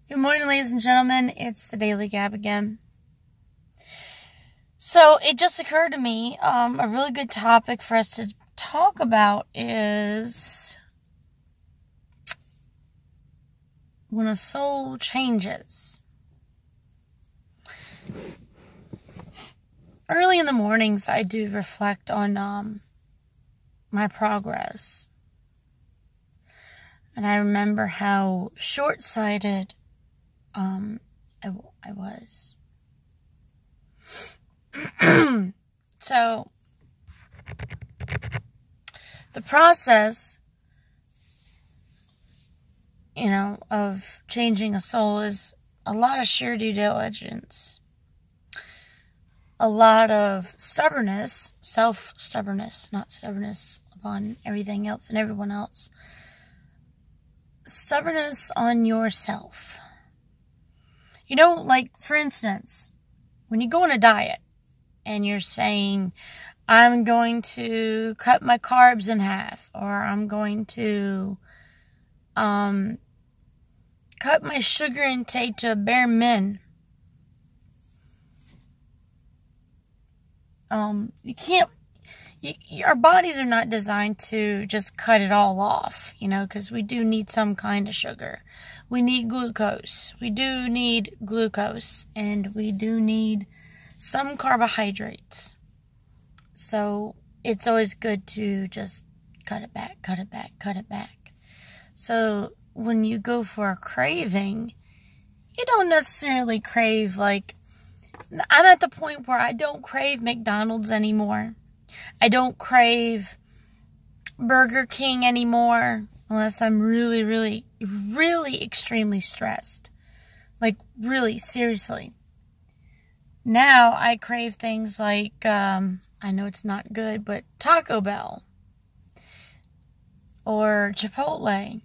Good morning, ladies and gentlemen. It's the Daily Gab again. So it just occurred to me, a really good topic for us to talk about is when a soul changes. Early in the mornings, I do reflect on my progress. And I remember how short-sighted I was. So, the process, of changing a soul is a lot of sheer due diligence. A lot of stubbornness, self-stubbornness, not stubbornness upon everything else and everyone else. Stubbornness on yourself. Like, for instance, when you go on a diet and you're saying, I'm going to cut my carbs in half, or I'm going to cut my sugar intake to a bare minimum. Our bodies are not designed to just cut it all off, because we do need some kind of sugar. We need glucose. We do need glucose, and we do need some carbohydrates. So it's always good to just cut it back, cut it back, cut it back. So when you go for a craving, you don't necessarily crave, I'm at the point where I don't crave McDonald's anymore. I don't crave Burger King anymore unless I'm really, really, really extremely stressed. Really, seriously. Now I crave things like, I know it's not good, but Taco Bell or Chipotle.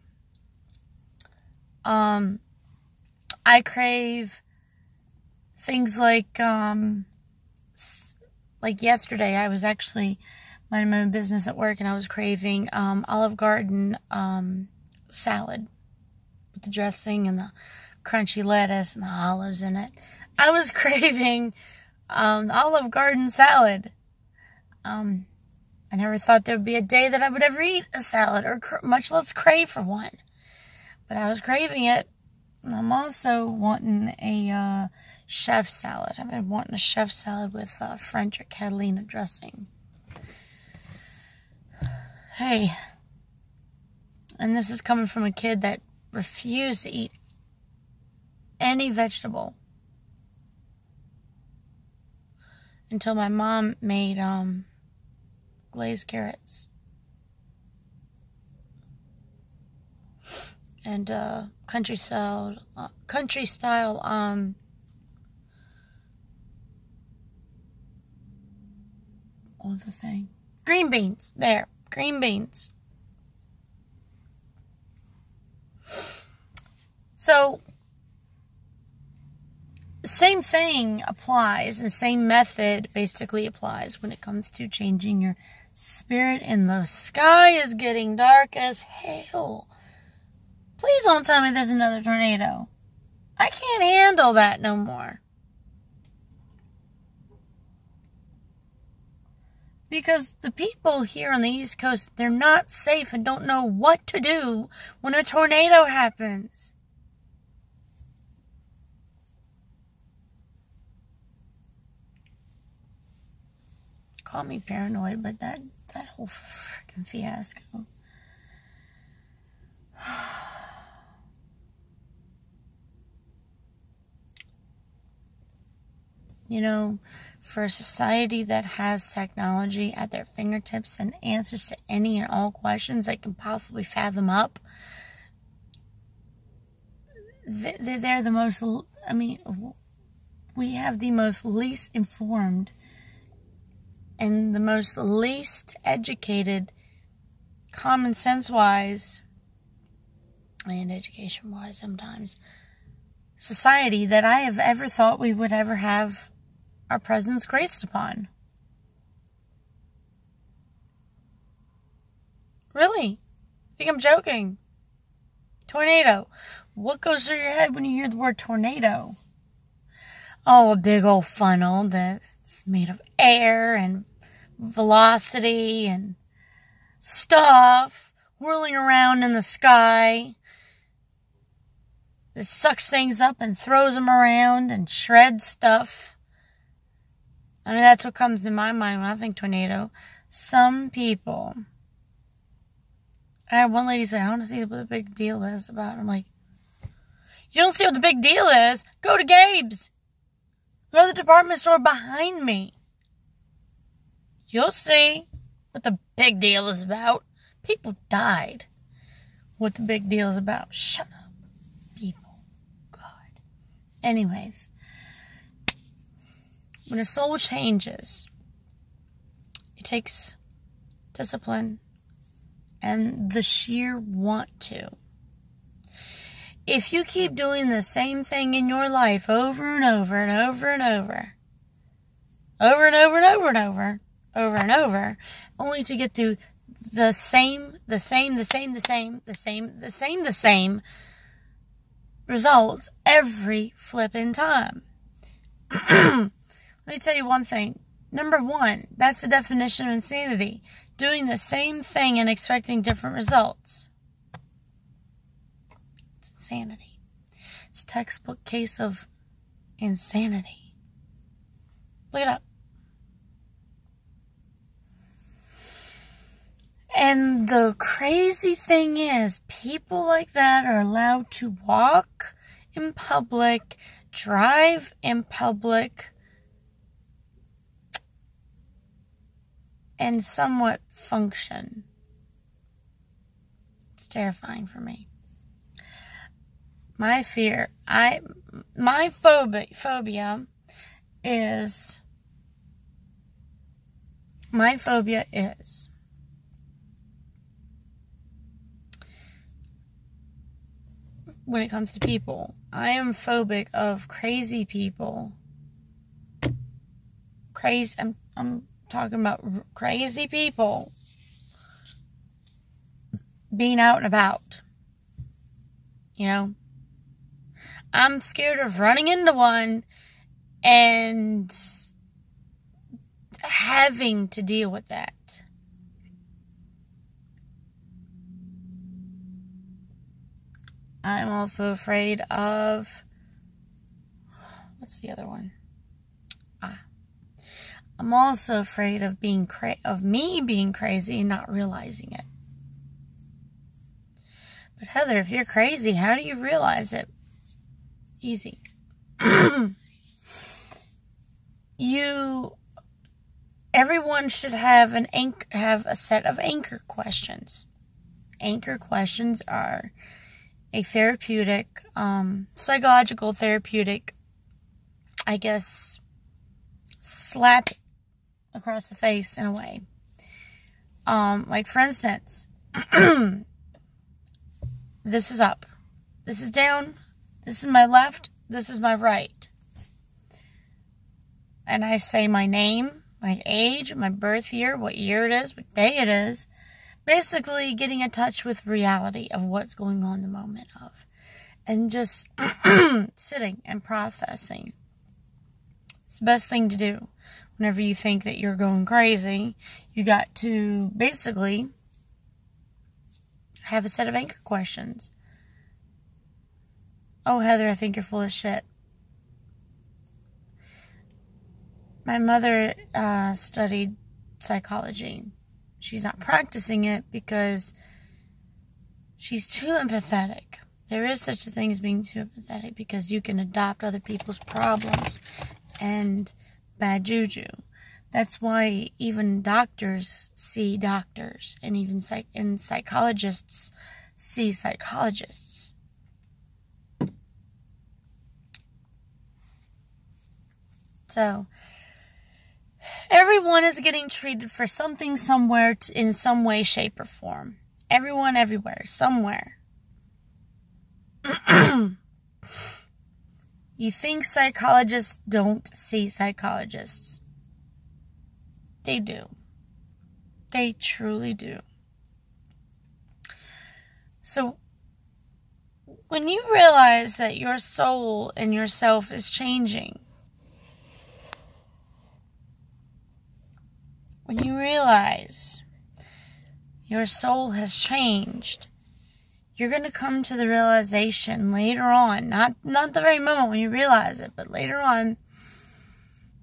I crave things like yesterday, I was actually minding my own business at work, and I was craving Olive Garden salad with the dressing and the crunchy lettuce and the olives in it. I was craving Olive Garden salad. I never thought there would be a day that I would ever eat a salad, or much less crave for one. But I was craving it. And I'm also wanting a chef salad. I've been wanting a chef salad with French or Catalina dressing. Hey. And this is coming from a kid that refused to eat any vegetable until my mom made glazed carrots and country style what was the thing? Green beans. There, green beans. So same thing applies, and same method basically applies when it comes to changing your spirit. And the sky is getting dark as hell. Please don't tell me there's another tornado. I can't handle that no more. Because the people here on the East Coast, they're not safe and don't know what to do when a tornado happens. Call me paranoid, but that whole freaking fiasco. For a society that has technology at their fingertips and answers to any and all questions they can possibly fathom up, they're the most, we have the most least informed and the most least educated, common sense-wise, and education-wise sometimes, society that I have ever thought we would ever have our presence graced upon. Really? I think I'm joking. Tornado. What goes through your head when you hear the word tornado? Oh, a big old funnel that's made of air and velocity and stuff whirling around in the sky. It sucks things up and throws them around and shreds stuff. I mean, that's what comes to my mind when I think tornado. Some people... I had one lady say, I want to see what the big deal is about it. I'm like, you don't see what the big deal is? Go to Gabe's. Go to the department store behind me. You'll see what the big deal is about. People died. What the big deal is about. Shut up, people. God. Anyways, when a soul changes, it takes discipline and the sheer want to. If you keep doing the same thing in your life over and over and over and over, over and over and over and over, over and over, only to get to the same results every flipping time. Let me tell you one thing. Number one, that's the definition of insanity. Doing the same thing and expecting different results. It's insanity. It's a textbook case of insanity. Look it up. And the crazy thing is, people like that are allowed to walk in public, drive in public, and somewhat function. It's terrifying for me. My phobia is when it comes to people. I am phobic of crazy people. I'm talking about crazy people being out and about. You know? I'm scared of running into one and having to deal with that. I'm also afraid of... What's the other one? I'm also afraid of me being crazy and not realizing it. But Heather, if you're crazy, how do you realize it? Easy. Everyone should have a set of anchor questions. Anchor questions are a therapeutic, psychological therapeutic, I guess, slap across the face in a way. Like for instance, this is up, this is down, this is my left, this is my right. And I say my name, my age, my birth year, what year it is, what day it is. Basically getting in touch with reality of what's going on in the moment of. And just sitting and processing. It's the best thing to do. Whenever you think that you're going crazy, you got to basically have a set of anchor questions. Oh, Heather, I think you're full of shit. My mother studied psychology. She's not practicing it because she's too empathetic. There is such a thing as being too empathetic because you can adopt other people's problems and bad juju. That's why even doctors see doctors, and even psychologists see psychologists. So, everyone is getting treated for something somewhere in some way, shape, or form. Everyone, everywhere, somewhere. You think psychologists don't see psychologists. They do. They truly do. So, When you realize that your soul and yourself is changing, when you realize your soul has changed, you're going to come to the realization later on, not the very moment when you realize it, but later on,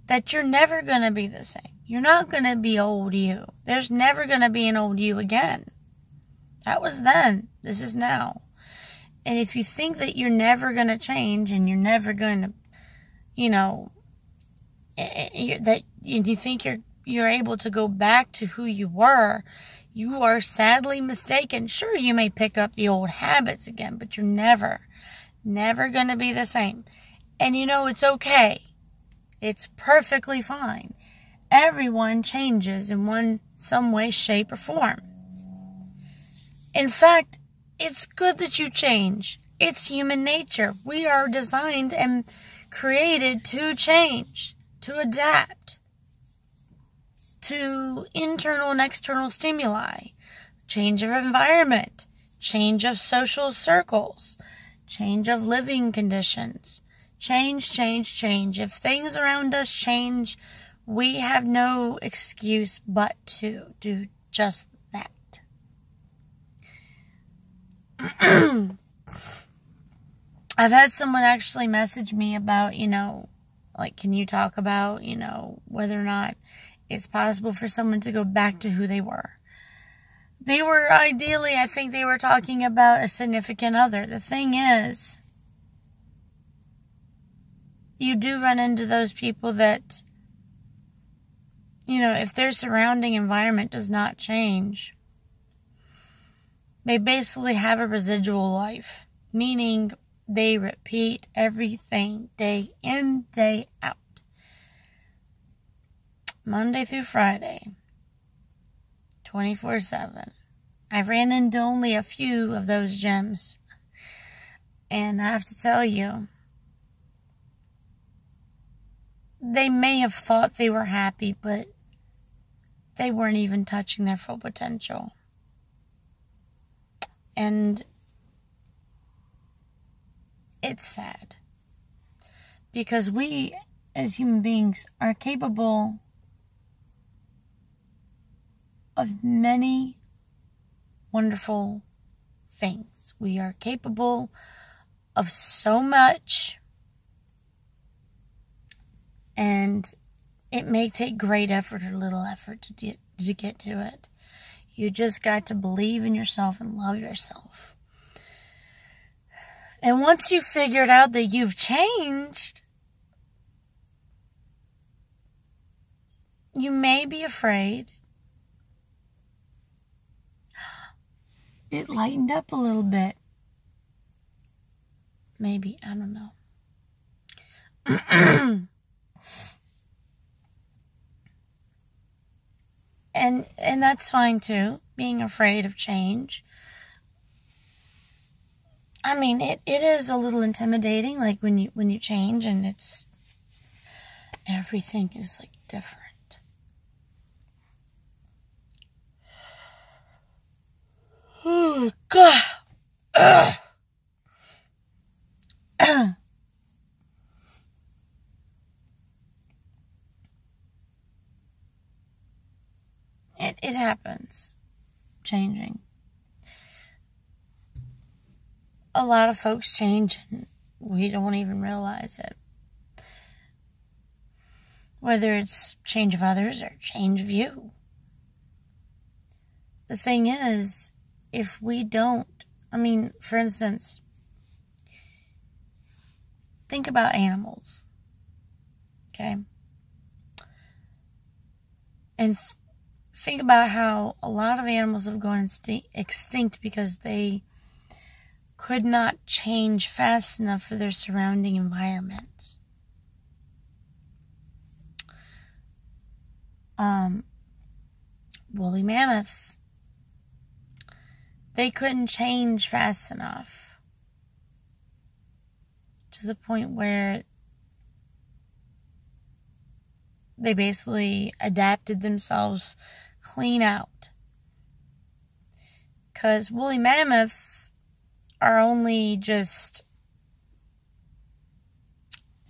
that you're never going to be the same. You're not going to be old you. There's never going to be an old you again. That was then. This is now. And if you think that you're never going to change and you're never going to, that you think you're able to go back to who you were, you are sadly mistaken. Sure, you may pick up the old habits again, but you're never going to be the same. And it's okay. It's perfectly fine. Everyone changes in some way, shape, or form. In fact, it's good that you change. It's human nature. We are designed and created to change, to adapt to internal and external stimuli, change of environment, change of social circles, change of living conditions, change. If things around us change, we have no excuse but to do just that. I've had someone actually message me about, can you talk about, whether or not it's possible for someone to go back to who they were. They were ideally, I think they were talking about a significant other. The thing is, you do run into those people that, if their surrounding environment does not change, they basically have a residual life, meaning they repeat everything day in, day out. Monday through Friday, 24/7. I ran into only a few of those gems. And I have to tell you, they may have thought they were happy, but they weren't even touching their full potential. And it's sad. Because we, as human beings, are capable of many wonderful things. We are capable of so much, and it may take great effort or little effort to get to it. You just got to believe in yourself and love yourself. And once you figured out that you've changed, you may be afraid. It lightened up a little bit. Maybe, I don't know. And that's fine too, being afraid of change. I mean, it is a little intimidating, like when you change and everything is like different. Oh, God. It happens. Changing. A lot of folks change and we don't even realize it. Whether it's change of others or change of you. The thing is, if we don't, for instance, think about animals, okay? And think about how a lot of animals have gone extinct because they could not change fast enough for their surrounding environments. Woolly mammoths. They couldn't change fast enough to the point where they basically adapted themselves clean out. Because woolly mammoths are only just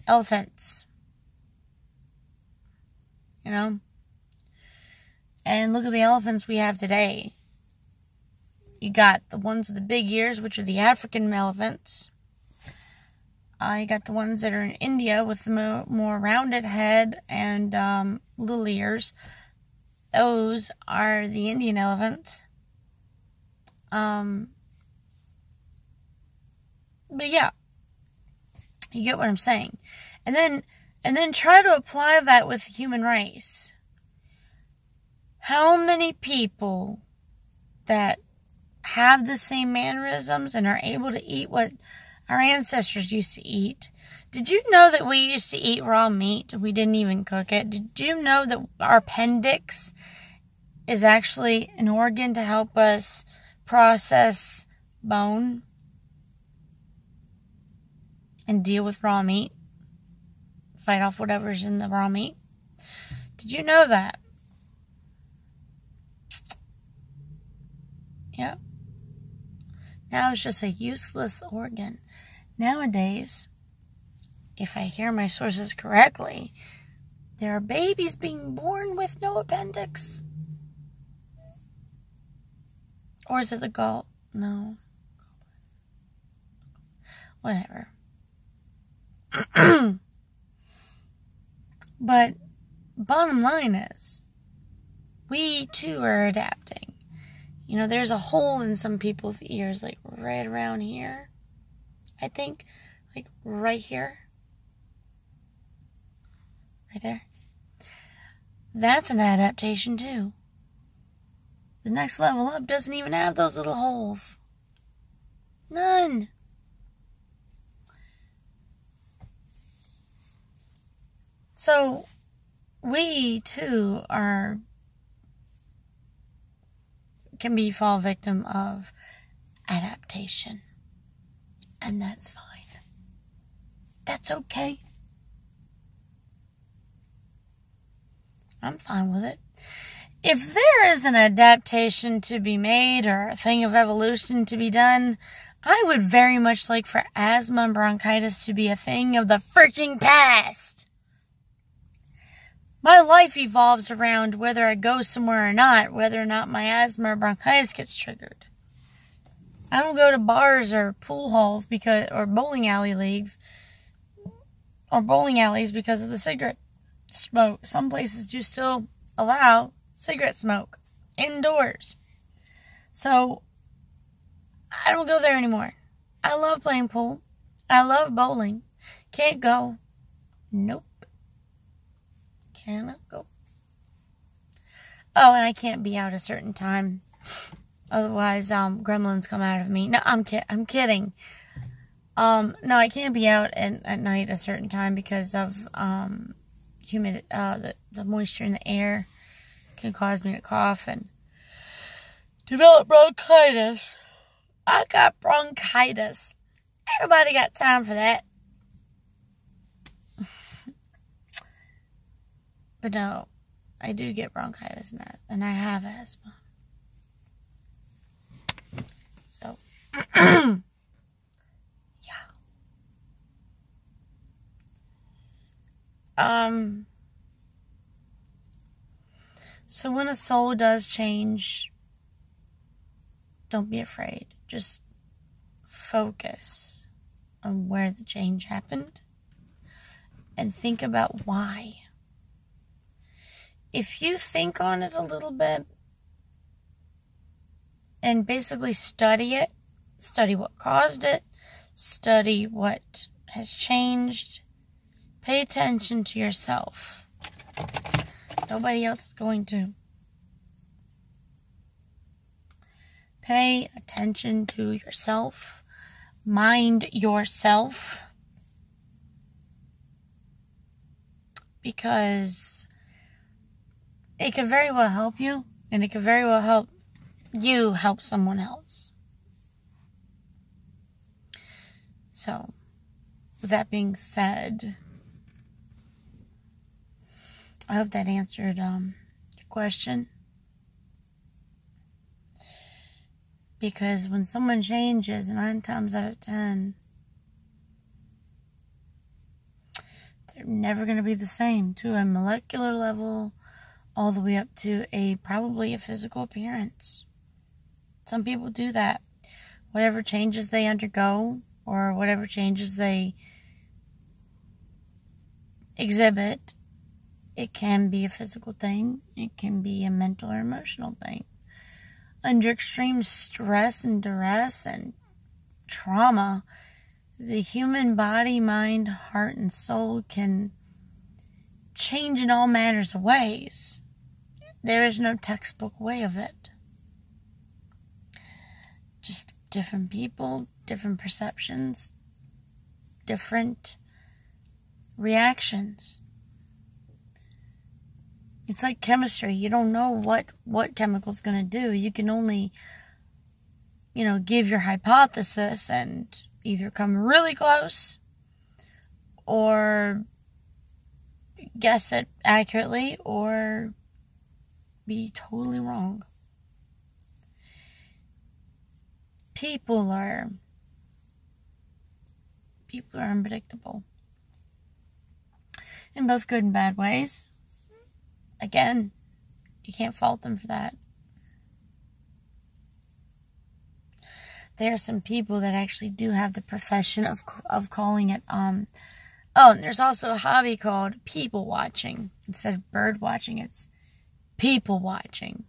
elephants. You know? And look at the elephants we have today. You got the ones with the big ears, which are the African elephants. You got the ones that are in India with the more rounded head and little ears. Those are the Indian elephants. But yeah, you get what I'm saying. And then try to apply that with the human race. How many people that have the same mannerisms and are able to eat what our ancestors used to eat? Did you know that we used to eat raw meat? We didn't even cook it. Did you know that our appendix is actually an organ to help us process bone and deal with raw meat? Fight off whatever's in the raw meat. Did you know that? Yeah. Now it's just a useless organ. Nowadays, if I hear my sources correctly, there are babies being born with no appendix. Or is it the gall? No. Whatever. But bottom line is, we too are adapting. You know, there's a hole in some people's ears, like right around here. I think, like right here. Right there. That's an adaptation too. The next level up doesn't even have those little holes. None. So, we too can fall victim of adaptation. And that's fine. That's okay. I'm fine with it. If there is an adaptation to be made or a thing of evolution to be done, I would very much like for asthma and bronchitis to be a thing of the freaking past. My life evolves around whether I go somewhere or not, whether or not my asthma or bronchitis gets triggered. I don't go to bars or pool halls or bowling alley leagues or bowling alleys because of the cigarette smoke. Some places do still allow cigarette smoke indoors. So I don't go there anymore. I love playing pool. I love bowling. Can't go. Nope. Cannot go. Oh, and I can't be out a certain time. Otherwise, gremlins come out of me. No, I'm kidding. No, I can't be out at night a certain time because of humid. The moisture in the air can cause me to cough and develop bronchitis. I got bronchitis. Ain't nobody got time for that. But no, I do get bronchitis and I have asthma. So, yeah. So when a soul does change, don't be afraid. Just focus on where the change happened and think about why. If you think on it a little bit and basically study it, study what caused it, study what has changed, pay attention to yourself. Nobody else is going to. Pay attention to yourself. Mind yourself. Because it could very well help you, and it could very well help you help someone else. So, with that being said, I hope that answered your question. Because when someone changes, 9 times out of 10, they're never going to be the same to a molecular level, all the way up to probably a physical appearance. Some people do that. Whatever changes they undergo, or whatever changes they exhibit, it can be a physical thing, it can be a mental or emotional thing. Under extreme stress and duress and trauma, the human body, mind, heart, and soul can change in all manners of ways. There is no textbook way of it. Just different people, different perceptions, different reactions. It's like chemistry. You don't know what chemical's going to do. You can only, give your hypothesis and either come really close or guess it accurately or be totally wrong. People are unpredictable in both good and bad ways. Again, you can't fault them for that. There are some people that actually do have the profession of calling it, and there's also a hobby called people watching. Instead of bird watching, it's people watching.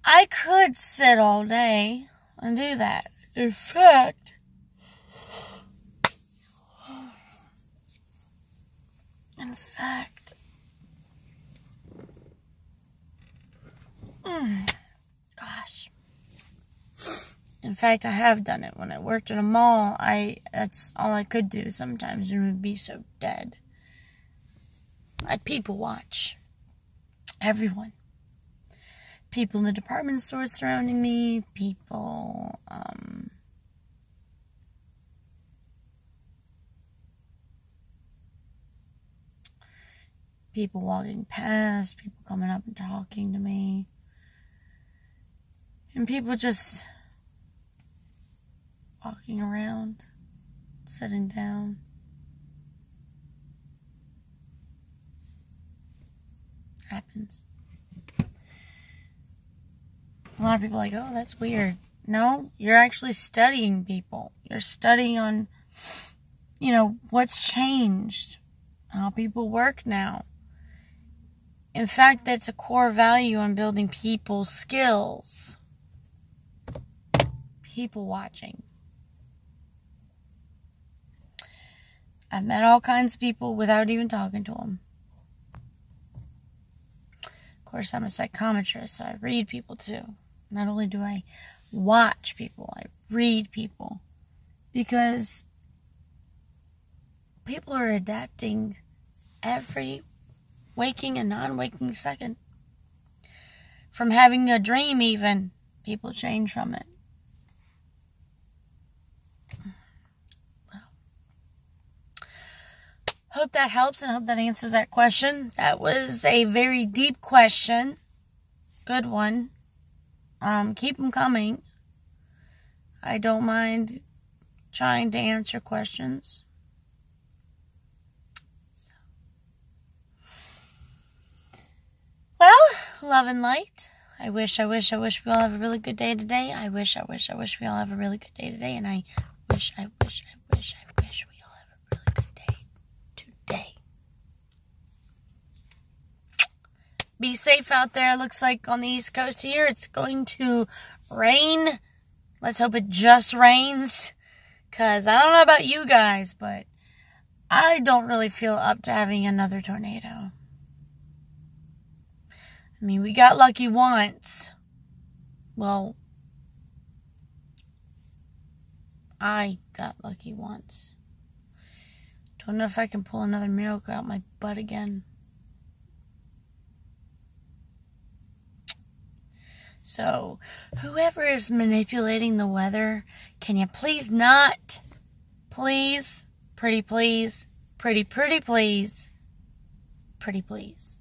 I could sit all day and do that. In fact, In fact, I have done it. When I worked at a mall, that's all I could do sometimes, and it would be so dead. I'd people watch everyone. People in the department stores surrounding me, people, people walking past, people coming up and talking to me, and people just walking around, sitting down. Happens. A lot of people are like, oh, that's weird. No, you're actually studying people. You're studying on, what's changed, how people work now. In fact, that's a core value on building people's skills. People watching. I've met all kinds of people without even talking to them. Of course, I'm a psychometrist, so I read people too. Not only do I watch people, I read people. Because people are adapting every waking and non-waking second. From having a dream even, people change from it. Hope that helps and hope that answers that question. That was a very deep question. Good one. Keep them coming. I don't mind trying to answer questions. Well, love and light. I wish we all have a really good day today. I wish we all have a really good day today. And I wish we all have a really good day today. Be safe out there. Looks like on the East Coast here, it's going to rain. Let's hope it just rains. Because I don't know about you guys, but I don't really feel up to having another tornado. I mean, we got lucky once. Well, I got lucky once. Don't know if I can pull another miracle out my butt again. So, whoever is manipulating the weather, can you please not? Please, pretty please, pretty please, pretty please.